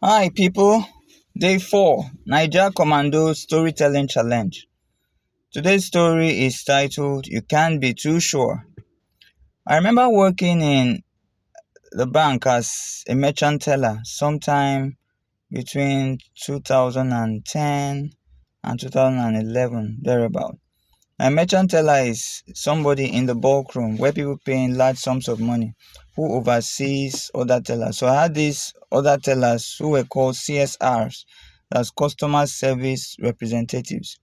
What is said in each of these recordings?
Hi, people. Day 4 Niger Commando Storytelling Challenge. Today's story is titled You Can't Be Too Sure. I remember working in the bank as a merchant teller sometime between 2010 and 2011, thereabout. A merchant teller is somebody in the bulk room where people pay in large sums of money who oversees other tellers. So I had these other tellers who were called CSRs, that's customer service representatives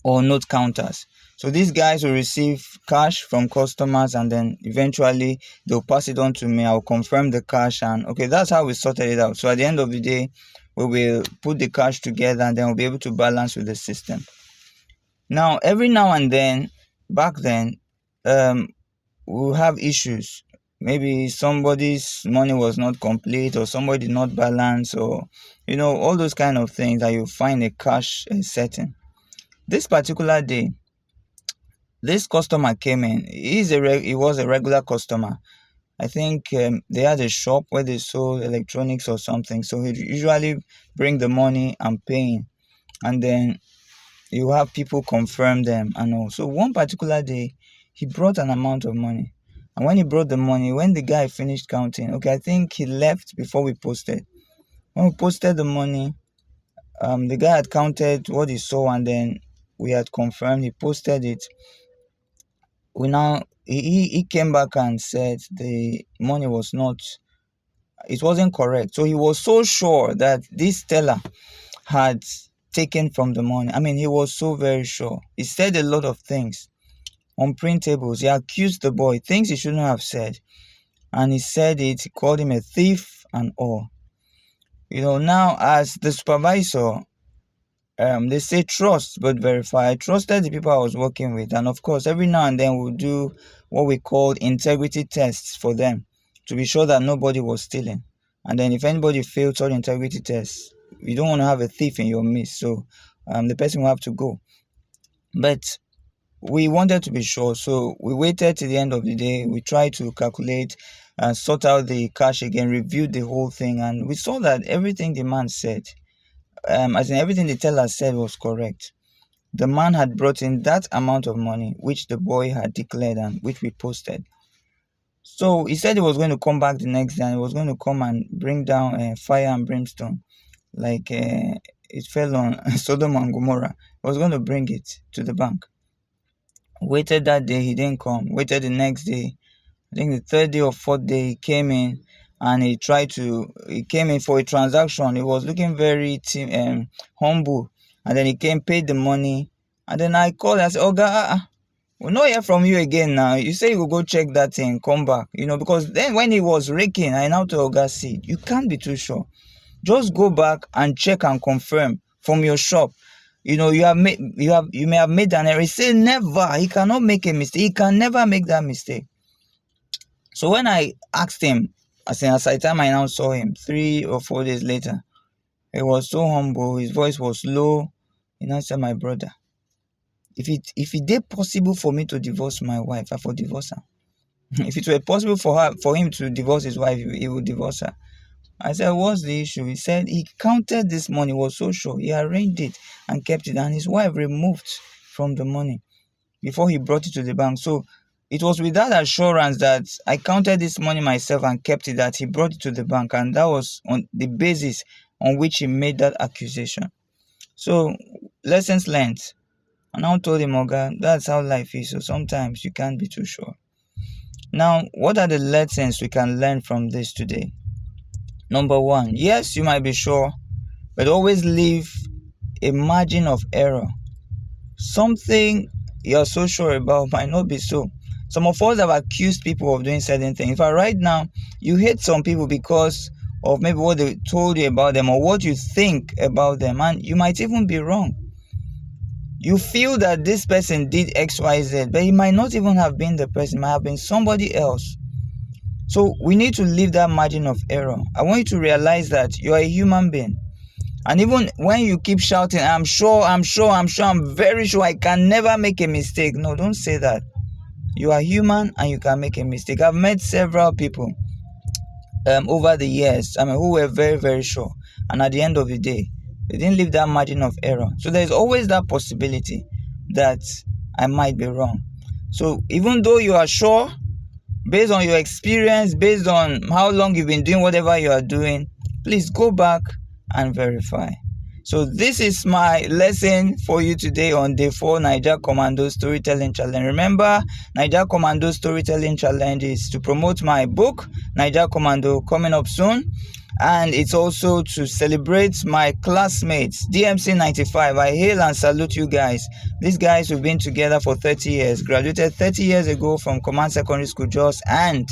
or note counters. So these guys will receive cash from customers and then eventually they'll pass it on to me. I'll confirm the cash and okay, that's how we sorted it out. So at the end of the day, we will put the cash together and then we'll be able to balance with the system. Now, every now and then, back then, we'll have issues. Maybe somebody's money was not complete, or somebody did not balance, or all those kind of things that you find a cash setting. This particular day, this customer came in. He was a regular customer. I think they had a shop where they sold electronics or something. So he usually bring the money and paying, and then you have people confirm them and all. So one particular day, he brought an amount of money. And when he brought the money, when the guy finished counting, okay, I think he left before we posted. When we posted the money, the guy had counted what he saw and then we had confirmed, he posted it. He came back and said the money was not, it wasn't correct. So he was so sure that this teller had taken from the money. I mean, he was so very sure. He said a lot of things unprintables. He accused the boy, things he shouldn't have said. And he said it, he called him a thief and all. Now as the supervisor, they say trust but verify. I trusted the people I was working with. And of course, every now and then we'll do what we call integrity tests for them to be sure that nobody was stealing. And then if anybody failed all integrity tests, you don't want to have a thief in your midst. So the person will have to go. But we wanted to be sure, so we waited till the end of the day. We tried to calculate and sort out the cash again, reviewed the whole thing, and we saw that everything the man said, as in everything the teller said, was correct. The man had brought in that amount of money which the boy had declared and which we posted. So he said he was going to come back the next day and he was going to come and bring down fire and brimstone, like it fell on Sodom and Gomorrah. He was going to bring it to the bank. Waited that day, he didn't come. Waited the next day. I think the third day or fourth day, he came in and he came in for a transaction. He was looking very humble. And then he came, paid the money. And then I called and I said, Oga, we'll not hear from you again now. You say you will go check that thing, come back. Because then when he was raking, I now told Oga, see, you can't be too sure. Just go back and check and confirm from your shop. You may have made an error. He said never. He cannot make a mistake. He can never make that mistake. So when I asked him, as I time I now saw him 3 or 4 days later, he was so humble. His voice was low. He now said, my brother, if it did possible for me to divorce my wife, I would divorce her. If it were possible for him to divorce his wife, he would divorce her. I said, what's the issue? He said he counted this money, was so sure. He arranged it and kept it, and his wife removed from the money before he brought it to the bank. So it was with that assurance that I counted this money myself and kept it, that he brought it to the bank, and that was on the basis on which he made that accusation. So lessons learned. And I told him, Oga, that's how life is. So sometimes you can't be too sure. Now, what are the lessons we can learn from this today? Number 1, yes, you might be sure, but always leave a margin of error. Something you're so sure about might not be so. Some of us have accused people of doing certain things. In fact, right now, you hate some people because of maybe what they told you about them or what you think about them, and you might even be wrong. You feel that this person did X, Y, Z, but he might not even have been the person. It might have been somebody else. So we need to leave that margin of error. I want you to realize that you are a human being. And even when you keep shouting, I'm sure, I'm very sure, I can never make a mistake. No, don't say that. You are human and you can make a mistake. I've met several people over the years, who were very, very sure. And at the end of the day, they didn't leave that margin of error. So there's always that possibility that I might be wrong. So even though you are sure, based on your experience, based on how long you've been doing whatever you are doing, please go back and verify. So this is my lesson for you today on day 4 Naija Commando Storytelling Challenge. Remember, Naija Commando Storytelling Challenge is to promote my book, Naija Commando, coming up soon. And it's also to celebrate my classmates, DMC 95. I hail and salute you guys. These guys have been together for 30 years, graduated 30 years ago from Command Secondary School, Jos, and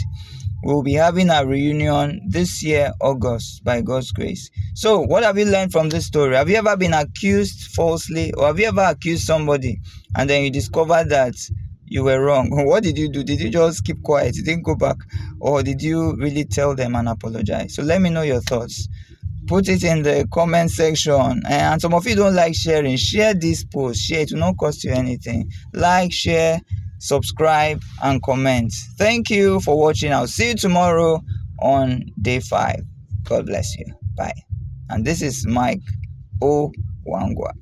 we'll be having a reunion this year, August, by God's grace. So, what have you learned from this story? Have you ever been accused falsely, or have you ever accused somebody and then you discovered that you were wrong? What did you do? Did you just keep quiet? You didn't go back? Or did you really tell them and apologize? So let me know your thoughts. Put it in the comment section. And some of you don't like sharing. Share this post. Share. It will not cost you anything. Like, share, subscribe, and comment. Thank you for watching. I'll see you tomorrow on day 5. God bless you. Bye. And this is Mike O. Wangwa.